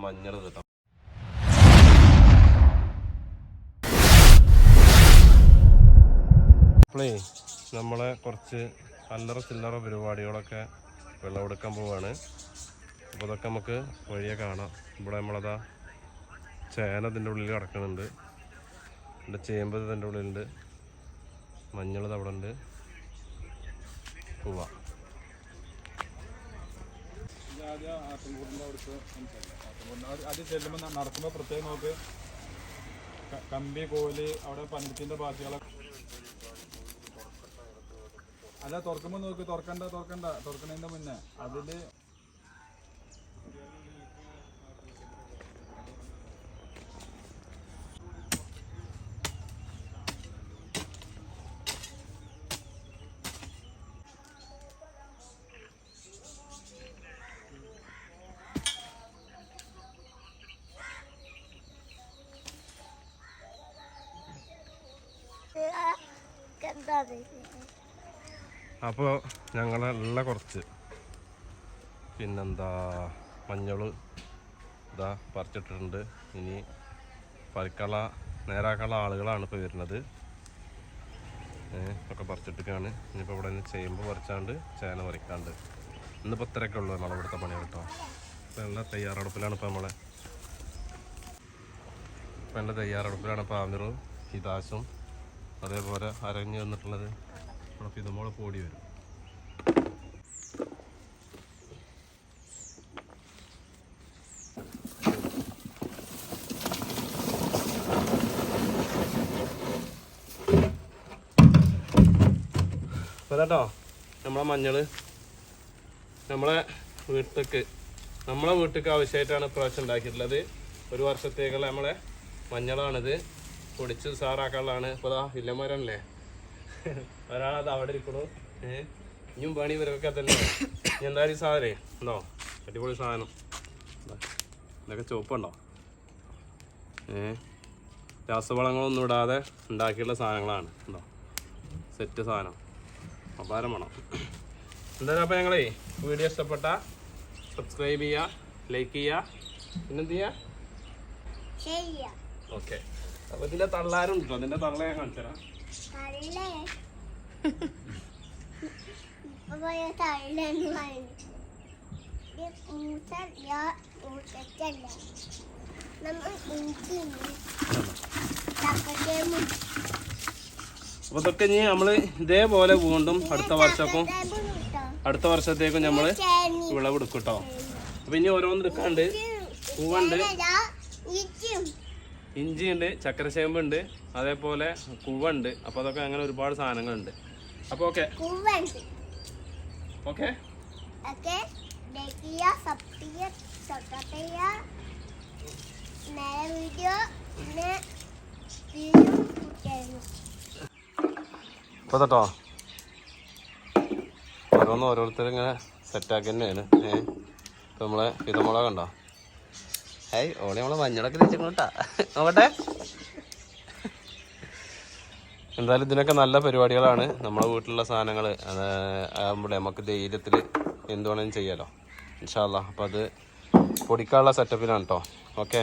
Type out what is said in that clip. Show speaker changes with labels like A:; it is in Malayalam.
A: മഞ്ഞൾ കിട്ടാം. അപ്പോളേ നമ്മളെ കുറച്ച് അല്ലറ ചില്ലറ പരിപാടികളൊക്കെ വിളവെടുക്കാൻ പോവാണ്. അപ്പോൾ അതൊക്കെ നമുക്ക് വഴിയെ കാണാം. ഇവിടെ നമ്മളതാ ചേന ഇതിൻ്റെ ഉള്ളിൽ കിടക്കുന്നുണ്ട്, എൻ്റെ ചേമ്പ് ഇതിൻ്റെ ഉള്ളിലുണ്ട്, മഞ്ഞൾ അവിടെ ഉണ്ട്. പോവാ
B: അത് ചെല്ലുമ്പോൾ നടക്കുമ്പോൾ പ്രത്യേകം നോക്ക്, കമ്പി കോല് അവിടെ പന്നിന്റെ ബാക്കികളൊക്കെ അല്ല. തുറക്കുമ്പോൾ നോക്ക്, തുറക്കണതിന്റെ മുന്നേ അതില്
A: അപ്പോൾ ഞങ്ങളുള്ള കുറച്ച് പിന്നെന്താ മഞ്ഞൾ ഇതാ പറിച്ചിട്ടിട്ടുണ്ട്. ഇനി പറിക്കാനുള്ള നേരാക്കാനുള്ള ആളുകളാണ് ഇപ്പോൾ വരുന്നത്. ഒക്കെ പറിച്ചിട്ടൊക്കെയാണ്. ഇനിയിപ്പോൾ ഇവിടെ നിന്ന് ചേമ്പ് പറിച്ചാണ്ട് ചേന പറിക്കാണ്ട്. ഇന്നിപ്പോൾ ഇത്രയൊക്കെ ഉള്ളൂ നമ്മളെ ഇവിടുത്തെ പണി കേട്ടോ. ഇപ്പം എല്ലാ തയ്യാറെടുപ്പിലാണ് ഇപ്പോൾ നമ്മളെ ഇപ്പോൾ ആമിറും ഹിദാസും അതേപോലെ അരഞ്ഞു വന്നിട്ടുള്ളത് ഇവിടെ ഫിദമോളെ പോടി വരും. അപ്പോൾ കേട്ടോ നമ്മളെ മഞ്ഞൾ നമ്മളെ വീട്ടിലേക്ക് ആവശ്യമായിട്ടാണ് ഇപ്രാവശ്യം ഉണ്ടാക്കിയിട്ടുള്ളത്. ഒരു വർഷത്തേക്കുള്ള നമ്മളെ മഞ്ഞളാണിത്. പൊടിച്ച് സാറാക്കാനുള്ളതാണ്. ഇപ്പോൾ അതാ ഇല്ലമരല്ലേ, ഒരാളത് അവിടെ ഇരിക്കണു. ഇനിയും പണി ഇവരൊക്കെ തന്നെ. ഇനി എന്തായാലും ഈ സാധനേ ഉണ്ടോ, അടിപൊളി സാധനം. ഇതൊക്കെ ചുവപ്പുണ്ടോ, രാസവളങ്ങളൊന്നും ഇടാതെ ഉണ്ടാക്കിയുള്ള സാധനങ്ങളാണ്. ഉണ്ടോ, സെറ്റ് സാധനം, അപാരം വേണം. എന്തായാലും അപ്പോൾ ഞങ്ങളേ വീഡിയോ ഇഷ്ടപ്പെട്ട സബ്സ്ക്രൈബ് ചെയ്യുക, ലൈക്ക് ചെയ്യുക, പിന്നെന്ത് ചെയ്യുക. ഓക്കെ. അപ്പോൾ ഇതിൻ്റെ തള്ളാരും ഉണ്ടോ, അതിൻ്റെ തള്ള ഞാൻ കാണിച്ചു തരാം. അപ്പോൾ ഇതൊക്കെ ഇനി നമ്മൾ ഇതേപോലെ വീണ്ടും അടുത്ത വർഷത്തേക്കും നമ്മൾ വിളവെടുക്കും കേട്ടോ. അപ്പോൾ ഇനി ഓരോന്ന് എടുക്കാണ്ട്, പൂവുണ്ട്, ഇഞ്ചിയുണ്ട്, ചക്കരച്ചേമ്പുണ്ട്, അതേപോലെ കുവ്വുണ്ട്. അപ്പോൾ അതൊക്കെ അങ്ങനെ ഒരുപാട് സാധനങ്ങളുണ്ട്. അപ്പോൾ ഓക്കെ അപ്പോൾ കേട്ടോ ഓരോരുത്തരിങ്ങനെ സെറ്റാക്കി തന്നെയാണ്. ഇപ്പം നമ്മളെ ഫിദമോളെ കണ്ടോ, ഓളെ നമ്മളെ മഞ്ഞളൊക്കെ വെച്ചിട്ടാ നോക്കട്ടെ. എന്തായാലും ഇതിനൊക്കെ നല്ല പരിപാടികളാണ്. നമ്മളെ വീട്ടിലുള്ള സാധനങ്ങൾ ആകുമ്പോൾ നമുക്ക് ധൈര്യത്തിൽ എന്ത് വേണമെങ്കിലും ചെയ്യാമല്ലോ ഇൻഷാ അല്ലാഹ്. അപ്പോൾ അത് പൊടിക്കാനുള്ള സെറ്റപ്പിലാണ് കേട്ടോ. ഓക്കെ.